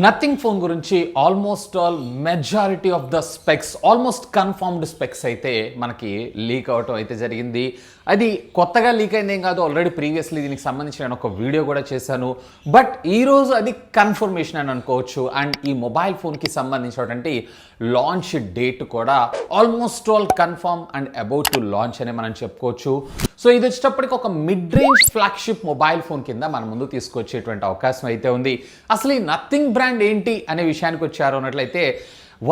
Nothing phone గురించి almost all majority of the specs almost confirmed specs అయితే మనకి leak అవటం అయితే జరిగింది. అది కొత్తగా లీక్ అయింది ఏం కాదు, ఆల్రెడీ ప్రీవియస్లీ దీనికి సంబంధించి నేను ఒక వీడియో కూడా చేశాను. బట్ ఈరోజు అది కన్ఫర్మేషన్ అని అనుకోవచ్చు. అండ్ ఈ మొబైల్ ఫోన్కి సంబంధించినటువంటి లాంచ్ డేట్ కూడా almost all confirm and about to launch అని మనం చెప్పుకోవచ్చు. సో ఇది వచ్చేటప్పటికి ఒక mid range flagship mobile phone కింద మన ముందు తీసుకొచ్చేటువంటి అవకాశం అయితే ఉంది. అసలు ఈ నథింగ్ బ్రాండ్ ఏంటి అనే విషయానికి వచ్చారు అన్నట్లయితే,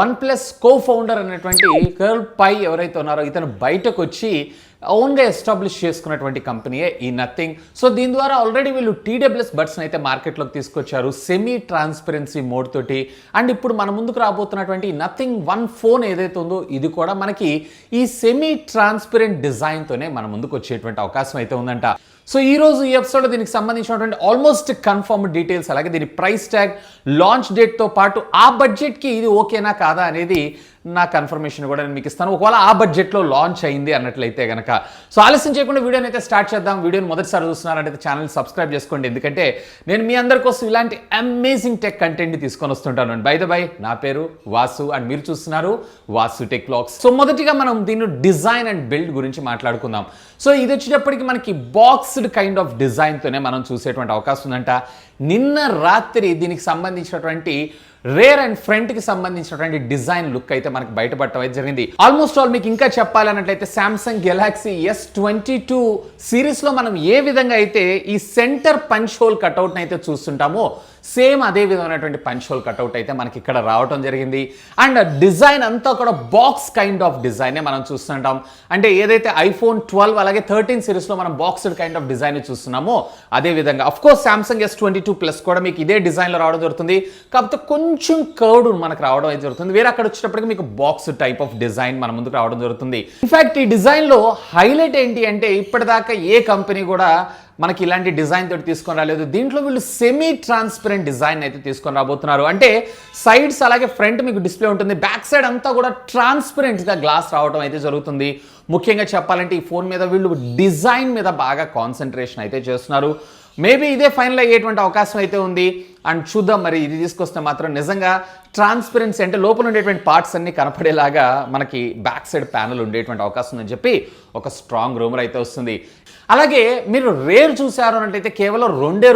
OnePlus కో-ఫౌండర్ అనేటువంటి కర్ల్ పై ఎవరైతే ఉన్నారో ఇతను బయటకు వచ్చి ఓన్గా ఎస్టాబ్లిష్ చేసుకున్నటువంటి కంపెనీయే ఈ నథింగ్. సో దీని ద్వారా ఆల్రెడీ వీళ్ళు TWS బడ్స్ని అయితే మార్కెట్లోకి తీసుకొచ్చారు సెమీ ట్రాన్స్పరెన్సీ మోడ్ తోటి. అండ్ ఇప్పుడు మన ముందుకు రాబోతున్నటువంటి నథింగ్ 1 ఫోన్ ఏదైతే ఉందో ఇది కూడా మనకి ఈ సెమీ ట్రాన్స్పరెంట్ డిజైన్తోనే మన ముందుకు వచ్చేటువంటి అవకాశం అయితే ఉందంట. సో ఈరోజు ఈ ఎపిసోడ్లో దీనికి సంబంధించినటువంటి ఆల్మోస్ట్ కన్ఫర్మ్ డీటెయిల్స్, అలాగే దీని ప్రైస్ ట్యాగ్, లాంచ్ డేట్తో పాటు ఆ బడ్జెట్కి ఇది ఓకేనా కాదా అనేది నా కన్ఫర్మేషన్ కూడా నేను మీకు ఇస్తాను, ఒకవేళ ఆ బడ్జెట్లో లాంచ్ అయింది అన్నట్లయితే కనుక. సో ఆలస్యం చేయకుండా వీడియోని అయితే స్టార్ట్ చేద్దాం. వీడియోని మొదటిసారి చూస్తున్నారంటే ఛానల్ సబ్స్క్రైబ్ చేసుకోండి, ఎందుకంటే నేను మీ అందరి కోసం ఇలాంటి అమేజింగ్ టెక్ కంటెంట్ని తీసుకొని వస్తుంటాను. బై ద బై, నా పేరు వాసు అండ్ మీరు చూస్తున్నారు వాసు టెక్ వ్లాగ్స్. సో మొదటిగా మనం దీని డిజైన్ అండ్ బిల్డ్ గురించి మాట్లాడుకుందాం. సో ఇది వచ్చేటప్పటికి మనకి బాక్స్డ్ కైండ్ ఆఫ్ డిజైన్తోనే మనం చూసేటువంటి అవకాశం ఉందంట. నిన్న రాత్రి దీనికి సంబంధించినటువంటి రేర్ అండ్ ఫ్రంట్కి సంబంధించినటువంటి డిజైన్ లుక్ అయితే మనకి బయటపడటం అయితే జరిగింది. ఆల్మోస్ట్ ఆల్ మీకు ఇంకా చెప్పాలన్నట్లయితే సామ్సంగ్ గెలాక్సీ S22 సిరీస్లో మనం ఏ విధంగా అయితే ఈ సెంటర్ పంచ్ హోల్ కట్అవుట్ని అయితే చూస్తుంటామో సేమ్ అదే విధమైనటువంటి పంచ్ హోల్ కట్అవుట్ అయితే మనకి ఇక్కడ రావటం జరిగింది. అండ్ డిజైన్ అంతా కూడా బాక్స్ కైండ్ ఆఫ్ డిజైనే మనం చూస్తుంటాం. అంటే ఏదైతే iPhone 12 అలాగే 13 సిరీస్లో మనం బాక్స్డ్ కైండ్ ఆఫ్ డిజైన్ చూస్తున్నామో అదే విధంగా అఫ్కోర్స్ సామ్సంగ్ S22 ప్లస్ కూడా మీకు ఇదే డిజైన్లో రావడం జరుగుతుంది. కాకపోతే కొంచెం కర్వ్డ్ మనకు రావడం అయితే జరుగుతుంది. వేరే అక్కడ వచ్చేటప్పటికి మీకు బాక్స్ టైప్ ఆఫ్ డిజైన్ మన ముందుకు రావడం జరుగుతుంది. ఇన్ఫాక్ట్ ఈ డిజైన్లో హైలైట్ ఏంటి అంటే ఇప్పటిదాకా ఏ కంపెనీ కూడా మనకి ఇలాంటి డిజైన్ తోటి తీసుకొని రాలేదు. దీంట్లో వీళ్ళు సెమీ ట్రాన్స్పరెంట్ డిజైన్ అయితే తీసుకొని రాబోతున్నారు. అంటే సైడ్స్ అలాగే ఫ్రంట్ మీకు డిస్ప్లే ఉంటుంది, బ్యాక్ సైడ్ అంతా కూడా ట్రాన్స్పరెంట్గా గ్లాస్ రావడం అయితే జరుగుతుంది. ముఖ్యంగా చెప్పాలంటే ఈ ఫోన్ మీద వీళ్ళు డిజైన్ మీద బాగా కాన్సన్ట్రేషన్ అయితే చేస్తున్నారు. మేబీ ఇదే ఫైనల్ అయ్యేటువంటి అవకాశం అయితే ఉంది. అండ్ చూద్దాం మరి ఇది తీసుకొస్తే మాత్రం నిజంగా ట్రాన్స్పరెన్సీ అంటే లోపల ఉండేటువంటి పార్ట్స్ అన్ని కనపడేలాగా మనకి బ్యాక్ సైడ్ ప్యానల్ ఉండేటువంటి అవకాశం ఉందని చెప్పి ఒక స్ట్రాంగ్ రూమర్ అయితే వస్తుంది. అలాగే మీరు రేర్ చూసారు అంటే కేవలం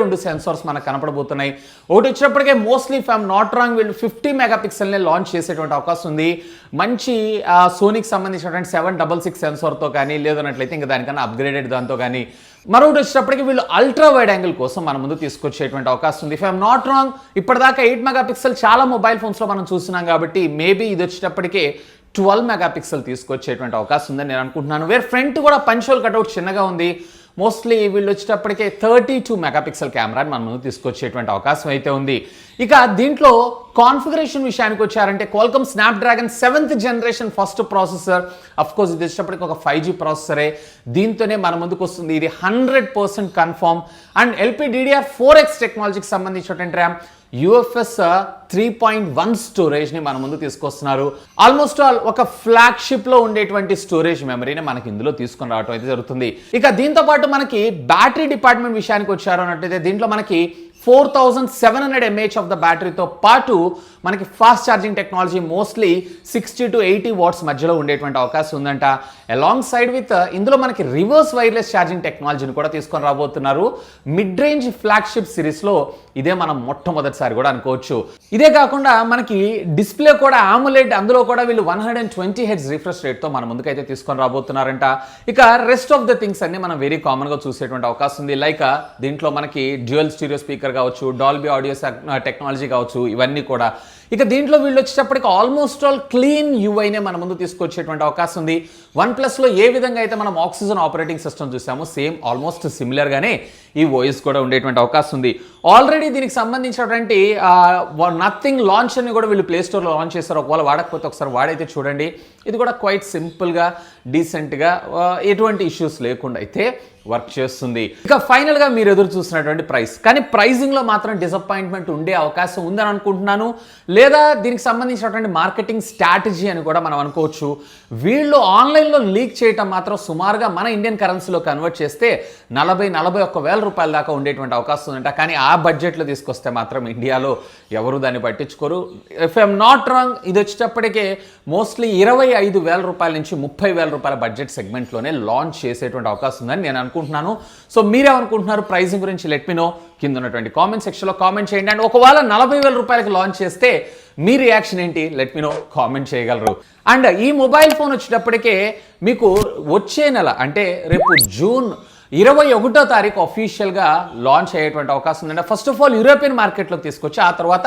రెండు సెన్సార్స్ మనకు కనపడబోతున్నాయి. ఒకటి వచ్చినప్పటికే mostly if I'm not wrong వీళ్ళు 50 మెగాపిక్సెల్ని లాంచ్ చేసేటువంటి అవకాశం ఉంది. మంచి సోనీకి సంబంధించినటువంటి 766 సెన్సార్తో కానీ లేదన్నట్లయితే ఇంకా దానికన్నా అప్గ్రేడెడ్ దాంతో కానీ. మరొకటి వచ్చేటప్పటికి వీళ్ళు అల్ట్రా వైడ్ యాంగిల్ కోసం మన ముందు తీసుకొచ్చేటువంటి అవకాశం ఉంది. ఇఫ్ ఐఎమ్ నాట్ రాంగ్ ఇప్పటిదాకా 8 మెగాపిక్సెల్ చాలా మొబైల్ ఫోన్స్లో మనం చూస్తున్నాం కాబట్టి మేబీ ఇది వచ్చేటప్పటికే 12 మెగాపిక్సెల్ తీసుకొచ్చేటువంటి అవకాశం ఉందని నేను అనుకుంటున్నాను. వేరే ఫ్రంట్ కూడా పంచ్ హోల్ కట్అవుట్ చిన్నగా ఉంది. మోస్ట్లీ వీళ్ళు వచ్చేటప్పటికే 32 మెగాపిక్సెల్ కెమెరాని మన ముందు తీసుకొచ్చేటువంటి అవకాశం అయితే ఉంది. ఇక దీంట్లో కాన్ఫిగరేషన్ విషయానికి వచ్చారంటే Qualcomm Snapdragon 7th generation first processor. Of course ఇది వచ్చేటప్పటికి ఒక 5G ప్రాసెసరే. దీంతోనే మన ముందుకు వస్తుంది. ఇది 100% కన్ఫర్మ్. అండ్ LPDDR4X టెక్నాలజీకి సంబంధించినటువంటి ర్యామ్, UFS 3.1 స్టోరేజ్ని మన ముందు తీసుకొస్తున్నారు. ఆల్మోస్ట్ ఆల్ ఒక ఫ్లాగ్షిప్లో ఉండేటువంటి స్టోరేజ్ మెమరీని మనకి ఇందులో తీసుకొని రావడం అయితే జరుగుతుంది. ఇక దీంతో పాటు మనకి బ్యాటరీ డిపార్ట్మెంట్ విషయానికి వచ్చారు అన్నట్టయితే దీంట్లో మనకి 4700 mAh ఆఫ్ ద బ్యాటరీతో పాటు మనకి fast charging technology mostly 60 to 80 watts మధ్యలో ఉండేటువంటి అవకాశం ఉందంట. అలాంగ్ సైడ్ విత్ ఇందులో మనకి రివర్స్ వైర్లెస్ ఛార్జింగ్ టెక్నాలజీని కూడా తీసుకొని రాబోతున్నారు. మిడ్ రేంజ్ ఫ్లాగ్షిప్ సిరీస్లో ఇదే మనం మొట్టమొదటిసారి కూడా అనుకోవచ్చు. ఇదే కాకుండా మనకి డిస్ప్లే కూడా AMOLED, అందులో కూడా వీళ్ళు 120 Hz రిఫ్రెష్ రేట్తో మన ముందుకైతే తీసుకొని రాబోతున్నారంట. ఇక రెస్ట్ ఆఫ్ ద థింగ్స్ అన్ని మనం వెరీ కామన్గా చూసేటువంటి అవకాశం ఉంది. లైక్ దీంట్లో మనకి డ్యూయల్ స్టీరియో స్పీకర్ కావచ్చు, డాల్బీ ఆడియో టెక్నాలజీ కావచ్చు, ఇవన్నీ కూడా. ఇక దీంట్లో వీళ్ళు వచ్చేటప్పటికి ఆల్మోస్ట్ ఆల్ క్లీన్ యూఐనే మన ముందు తీసుకొచ్చేటువంటి అవకాశం ఉంది. OnePlusలో ఏ విధంగా అయితే మనం ఆక్సిజన్ ఆపరేటింగ్ సిస్టమ్ చూసామో సేమ్ ఆల్మోస్ట్ సిమిలర్గానే ఈ ఓఎస్ కూడా ఉండేటువంటి అవకాశం ఉంది. ఆల్రెడీ దీనికి సంబంధించినటువంటి నథింగ్ లాంచ్ అని కూడా వీళ్ళు ప్లే స్టోర్లో లాంచ్ చేస్తారు. ఒకవేళ వాడకపోతే ఒకసారి వాడైతే చూడండి. ఇది కూడా క్వైట్ సింపుల్గా డీసెంట్గా ఎటువంటి ఇష్యూస్ లేకుండా అయితే వర్క్ చేస్తుంది. ఇక ఫైనల్గా మీరు ఎదురు చూస్తున్నటువంటి ప్రైస్, కానీ ప్రైజింగ్లో మాత్రం డిసప్పాయింట్మెంట్ ఉండే అవకాశం ఉందని అనుకుంటున్నాను. లేదా దీనికి సంబంధించినటువంటి మార్కెటింగ్ స్ట్రాటజీ అని కూడా మనం అనుకోవచ్చు. వీళ్ళు ఆన్లైన్లో లీక్ చేయటం మాత్రం సుమారుగా మన ఇండియన్ కరెన్సీలో కన్వర్ట్ చేస్తే 40-41 వేల రూపాయల దాకా ఉండేటువంటి అవకాశం ఉందంట. కానీ ఆ బడ్జెట్లో తీసుకొస్తే మాత్రం ఇండియాలో ఎవరు దాన్ని పట్టించుకోరు. ఇఫ్ ఐఎమ్ నాట్ రాంగ్, ఇది వచ్చేటప్పటికే మోస్ట్లీ 25,000 రూపాయల నుంచి 30,000 రూపాయల బడ్జెట్ సెగ్మెంట్లోనే లాంచ్ చేసేటువంటి అవకాశం ఉందని నేను అనుకుంటున్నాను. సో మీరేమనుకుంటున్నారు ప్రైసింగ్ గురించి? లెట్ మీ నో కింద ఉన్నటువంటి కామెంట్ సెక్షన్లో కామెంట్ చేయండి. అండ్ ఒకవేళ 40,000 రూపాయలకి లాంచ్ చేస్తే మీ రియాక్షన్ ఏంటి? లెట్ మీ నో కామెంట్ చేయగలరు. అండ్ ఈ మొబైల్ ఫోన్ వచ్చేటప్పటికే మీకు వచ్చే నెల అంటే రేపు జూన్ 21వ తారీఖు అఫీషియల్గా లాంచ్ అయ్యేటువంటి అవకాశం ఉందండి. ఫస్ట్ ఆఫ్ ఆల్ యూరోపియన్ మార్కెట్లో తీసుకొచ్చి ఆ తర్వాత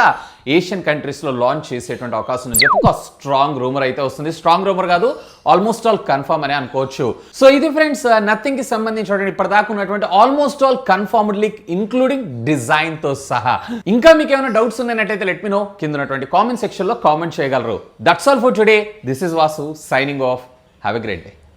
ఏషియన్ కంట్రీస్లో లాంచ్ చేసేటువంటి అవకాశం ఉందని చెప్పి ఒక స్ట్రాంగ్ రూమర్ అయితే వస్తుంది. స్ట్రాంగ్ రూమర్ కాదు, ఆల్మోస్ట్ ఆల్ కన్ఫర్మ్ అని అనుకోవచ్చు. సో ఇది ఫ్రెండ్స్ నథింగ్కి సంబంధించి ఇప్పటిదాకా ఉన్నటువంటి almost all confirmed leak including డిజైన్తో సహా. ఇంకా మీకు ఏమైనా డౌట్స్ ఉన్నట్టయితే లెట్ మీ నో కింద ఉన్నటువంటి కామెంట్ సెక్షన్లో కామెంట్ చేయగలరు. That's all for today. This is Vasu signing off. Have a great day.